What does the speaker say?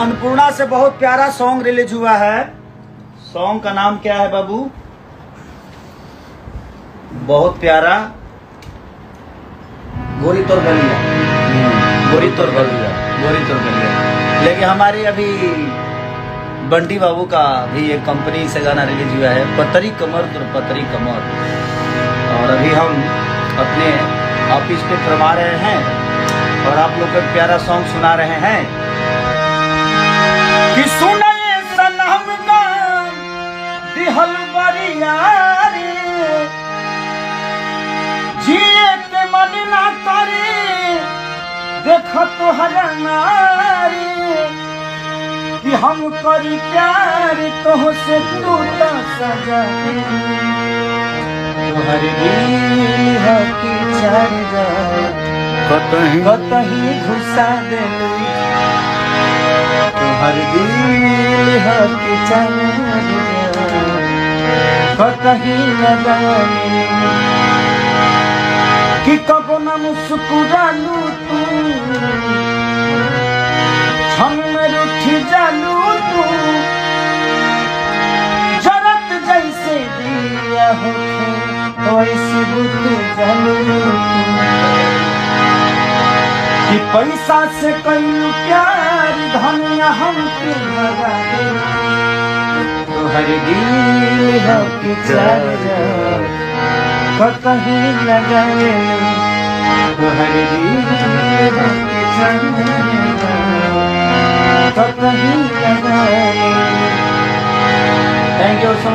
अन्नपूर्णा से बहुत प्यारा सॉन्ग रिलीज हुआ है। सॉन्ग का नाम क्या है बाबू? बहुत प्यारा, गोरी तोर गलिया, गोरी तोर गलिया, गोरी तोर गलिया। लेकिन हमारे अभी बंटी बाबू का भी एक कंपनी से गाना रिलीज हुआ है, पतरी कमर तो पतरी कमर। और अभी हम अपने ऑफिस पे फरमा रहे हैं और आप लोग को एक प्यारा सॉन्ग सुना रहे हैं कि सुने सनम का दिहल बरियारी, जिए के मन ना करे देख तो हरनारी, कि हम करी प्यार तो से तू तो सजा तोहर दिल है कि चढ़ जा कतही घुसा दे, तोहर दिल है कि चढ़ जा कतही लगा कि कबो न मुस्कुरालू तू, क्षण में रूठ जालू तू, जरत जैसे दिया होखे वैसे बुझ जालू कि पैसा से कई प्यार धनिया हमके लगा दे, तोहर दिल है कि चढ़ जा कतही लगा तोहर दिल है कि चढ़ जा कतही लगा। Thank you so much.